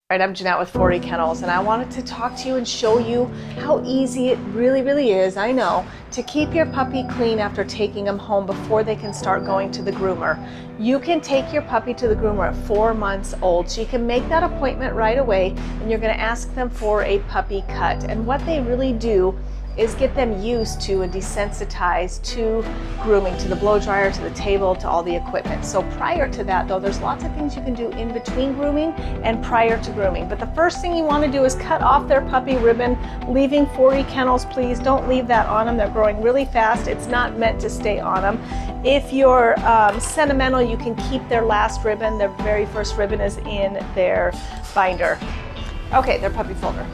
All right, I'm Jeanette with 40 Kennels, and I wanted to talk to you and show you how easy it really is, I know, to keep your puppy clean after taking them home before they can start going to the groomer. You can take your puppy to the groomer at 4 months old, so you can make that appointment right away, and you're going to ask them for a puppy cut. And what they really do is get them used to and desensitized to grooming, to the blow dryer, to the table, to all the equipment. So prior to that though, there's lots of things you can do in between grooming and prior to grooming. But the first thing you want to do is cut off their puppy ribbon, leaving 40 kennels, please. Don't leave that on them. They're growing really fast. It's not meant to stay on them. If you're sentimental, you can keep their last ribbon. Their very first ribbon is in their binder. Okay, their puppy folder.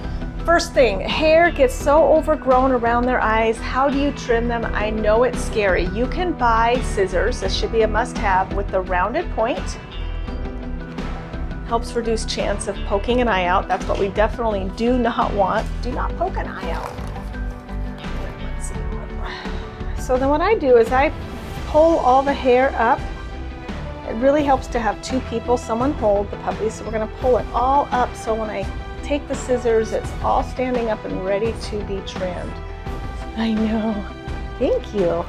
First thing, hair gets so overgrown around their eyes. How do you trim them? I know it's scary. You can buy scissors. This should be a must-have with the rounded point. Helps reduce chance of poking an eye out. That's what we definitely do not want. Do not poke an eye out. Let's see. So then what I do is I pull all the hair up. It really helps to have two people, someone hold the puppy. So we're gonna pull it all up so when I take the scissors, it's all standing up and ready to be trimmed. I know. Thank you.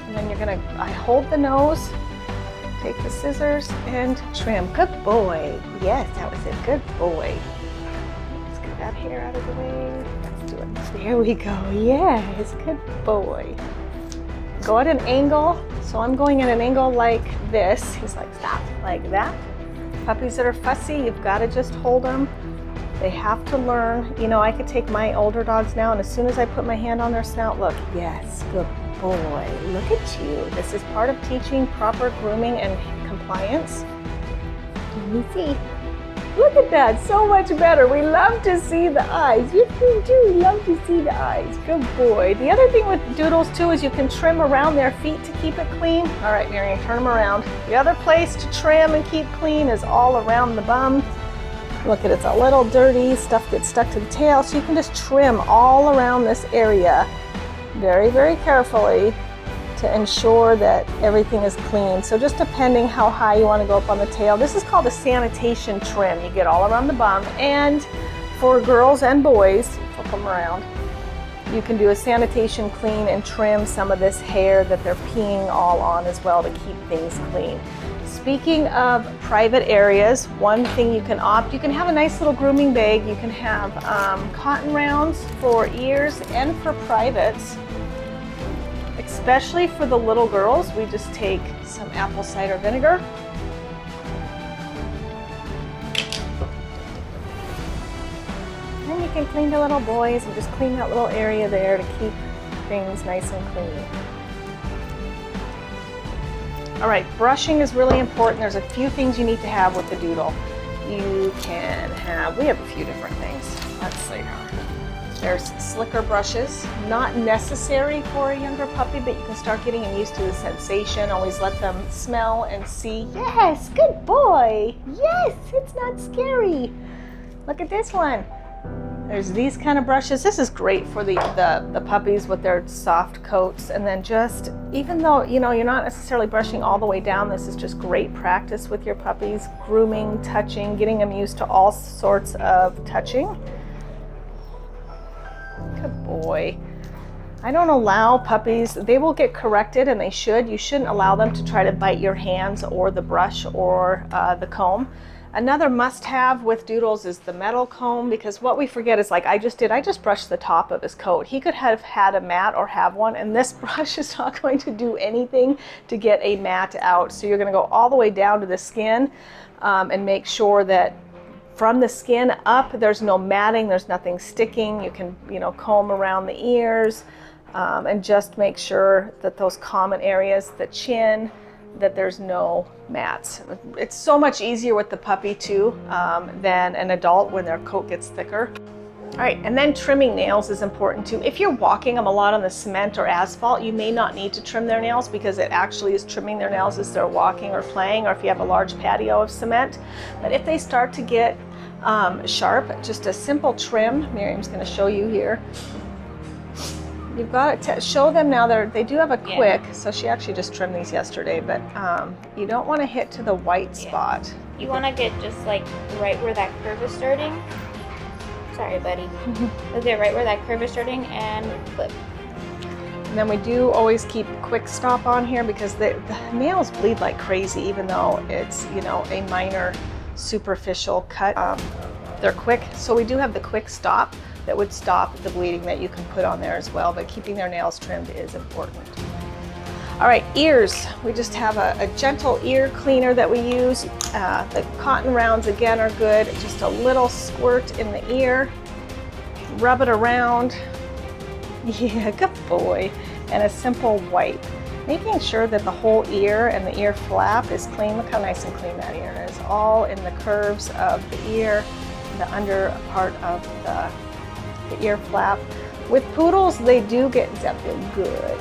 And then I hold the nose, take the scissors and trim. Good boy. Yes, that was a good boy. Let's get that hair out of the way. Let's do it. There we go. Yes, good boy. Go at an angle. So I'm going at an angle like this. He's like, stop, like that. Puppies that are fussy, you've got to just hold them. They have to learn. You know, I could take my older dogs now, and as soon as I put my hand on their snout, look, yes, good boy, look at you. This is part of teaching proper grooming and compliance. Let me see. Look at that, so much better. We love to see the eyes. Yes, we do love to see the eyes. Good boy. The other thing with Doodles too is you can trim around their feet to keep it clean. All right, Marion, turn them around. The other place to trim and keep clean is all around the bum. Look at it, it's a little dirty. Stuff gets stuck to the tail, so you can just trim all around this area very carefully to ensure that everything is clean. So just depending how high you want to go up on the tail. This is called a sanitation trim. You get all around the bum, and for girls and boys, flip them around, you can do a sanitation clean and trim some of this hair that they're peeing all on as well to keep things clean. Speaking of private areas, one thing you can opt, you can have a nice little grooming bag. You can have cotton rounds for ears and for privates. Especially for the little girls, we just take some apple cider vinegar. And you can clean the little boys and just clean that little area there to keep things nice and clean. All right, brushing is really important. There's a few things you need to have with the Doodle. You can have, we have a few different things. Let's see. There's slicker brushes, not necessary for a younger puppy, but you can start getting them used to the sensation. Always let them smell and see. Yes, good boy. Yes, it's not scary. Look at this one. There's these kind of brushes. This is great for the puppies with their soft coats. And then just, even though, you know, you're not necessarily brushing all the way down, this is just great practice with your puppies. Grooming, touching, getting them used to all sorts of touching. Good boy. I don't allow puppies, they will get corrected and they should. You shouldn't allow them to try to bite your hands or the brush or the comb. Another must-have with Doodles is the metal comb, because what we forget is, like I just brushed the top of his coat. He could have had a mat or have one, and this brush is not going to do anything to get a mat out. So you're going to go all the way down to the skin and make sure that from the skin up, there's no matting, there's nothing sticking. You can, you know, comb around the ears and just make sure that those common areas, the chin, that there's no mats. It's so much easier with the puppy too than an adult when their coat gets thicker. All right, and then trimming nails is important too. If you're walking them a lot on the cement or asphalt, you may not need to trim their nails, because it actually is trimming their nails as they're walking or playing, or if you have a large patio of cement. But if they start to get sharp, just a simple trim. Miriam's going to show you here. You've got to show them now. They do have a quick, so she actually just trimmed these yesterday, but you don't want to hit to the white spot. You want to get just like right where that curve is starting. Sorry, buddy. Okay, right where that curve is starting and clip. And then we do always keep quick stop on here because the nails bleed like crazy, even though it's, you know, a minor superficial cut. They're quick, so we do have the quick stop that would stop the bleeding that you can put on there as well, but keeping their nails trimmed is important. All right, ears. We just have a gentle ear cleaner that we use. The cotton rounds, again, are good. Just a little squirt in the ear. Rub it around. Yeah, good boy. And a simple wipe. Making sure that the whole ear and the ear flap is clean. Look how nice and clean that ear is. All in the curves of the ear, the under part of the ear flap. With poodles, they do get, does that feel good?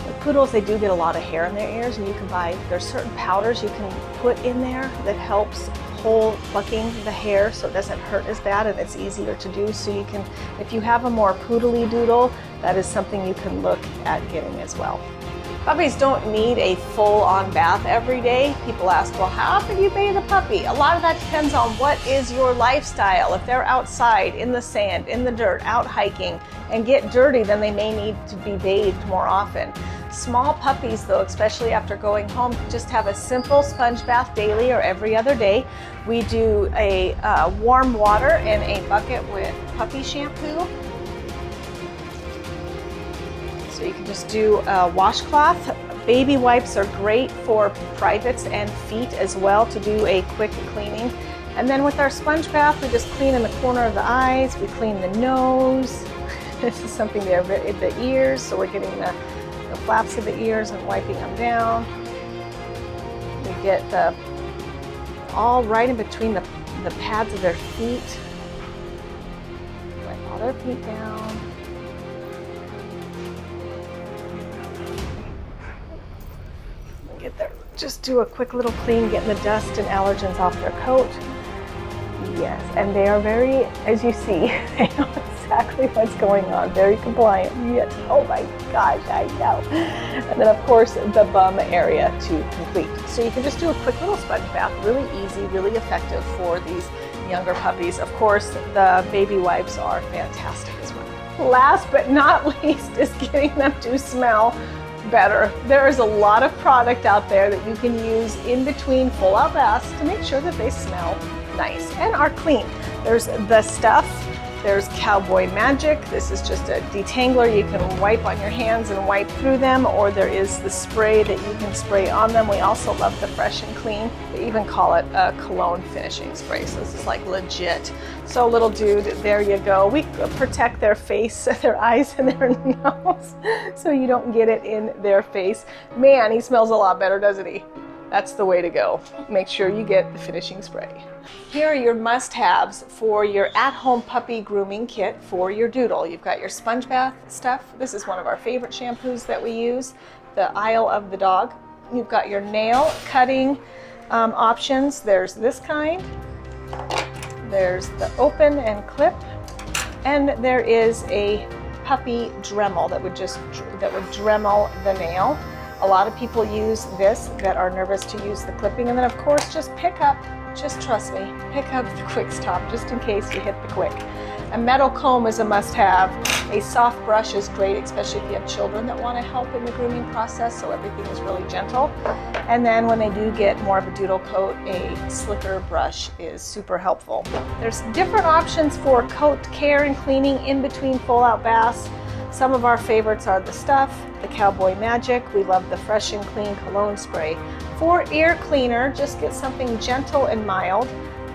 With poodles, they do get a lot of hair in their ears, and you can buy, there's certain powders you can put in there that helps hold plucking the hair so it doesn't hurt as bad and it's easier to do. So you can, if you have a more poodly doodle, that is something you can look at getting as well. Puppies don't need a full-on bath every day. People ask, well, how often do you bathe a puppy? A lot of that depends on what is your lifestyle. If they're outside, in the sand, in the dirt, out hiking, and get dirty, then they may need to be bathed more often. Small puppies, though, especially after going home, just have a simple sponge bath daily or every other day. We do a warm water in a bucket with puppy shampoo. So you can just do a washcloth. Baby wipes are great for privates and feet as well to do a quick cleaning. And then with our sponge bath, we just clean in the corner of the eyes, we clean the nose. This is something there, the ears, so we're getting the flaps of the ears and wiping them down. We get the all right in between the pads of their feet. Wipe all their feet down. Get there. Just do a quick little clean, getting the dust and allergens off their coat. Yes, and they are very, as you see, they know exactly what's going on. Very compliant. Yes. Oh my gosh, I know. And then of course the bum area to complete. So you can just do a quick little sponge bath. Really easy, really effective for these younger puppies. Of course, the baby wipes are fantastic as well. Last but not least is getting them to smell better. There is a lot of product out there that you can use in between full out baths to make sure that they smell nice and are clean. There's the stuff, there's Cowboy Magic. This is just a detangler you can wipe on your hands and wipe through them, or there is the spray that you can spray on them. We also love the Fresh and Clean. They even call it a cologne finishing spray, so this is like legit. So little dude, there you go. We protect their face, their eyes and their nose so you don't get it in their face. Man, he smells a lot better, doesn't he? That's the way to go. Make sure you get the finishing spray. Here are your must-haves for your at-home puppy grooming kit for your Doodle. You've got your sponge bath stuff. This is one of our favorite shampoos that we use, the Isle of the Dog. You've got your nail cutting options. There's this kind. There's the open and clip. And there is a puppy Dremel that would Dremel the nail. A lot of people use this that are nervous to use the clipping. And then of course, just trust me, pick up the quick stop just in case you hit the quick. A metal comb is a must-have. A soft brush is great, especially if you have children that want to help in the grooming process, so everything is really gentle. And then when they do get more of a doodle coat, a slicker brush is super helpful. There's different options for coat care and cleaning in between full-out baths. Some of our favorites are the stuff, the Cowboy Magic. We love the Fresh and Clean cologne spray. For ear cleaner, just get something gentle and mild.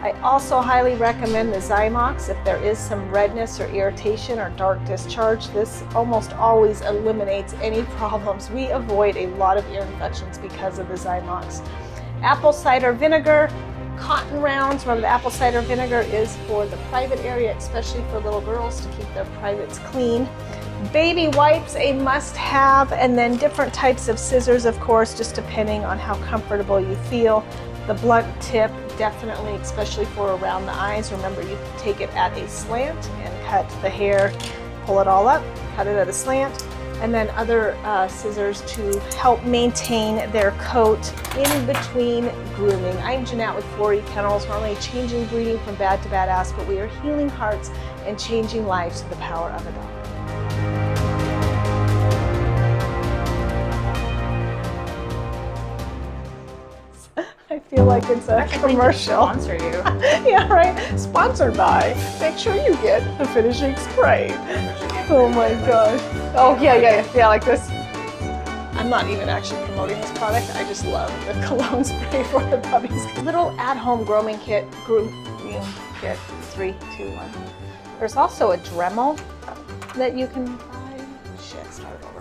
I also highly recommend the Zymox if there is some redness or irritation or dark discharge. This almost always eliminates any problems. We avoid a lot of ear infections because of the Zymox. Apple cider vinegar, cotton rounds. Remember, the apple cider vinegar is for the private area, especially for little girls to keep their privates clean. Baby wipes, a must-have, and then different types of scissors, of course, just depending on how comfortable you feel. The blunt tip, definitely, especially for around the eyes. Remember, you can take it at a slant and cut the hair, pull it all up, cut it at a slant, and then other scissors to help maintain their coat in between grooming. I'm Jeanette with 4E Kennels. We're only changing breeding from bad to badass, but we are healing hearts and changing lives through the power of a dog. I feel like it's a commercial. Sponsor you. Yeah, right. Sponsored by. Make sure you get the finishing spray. Oh my gosh. Oh yeah, like this. I'm not even actually promoting this product. I just love the cologne spray for the puppies. Little at-home grooming kit. 3, 2, 1. There's also a Dremel that you can buy. Shit, start over.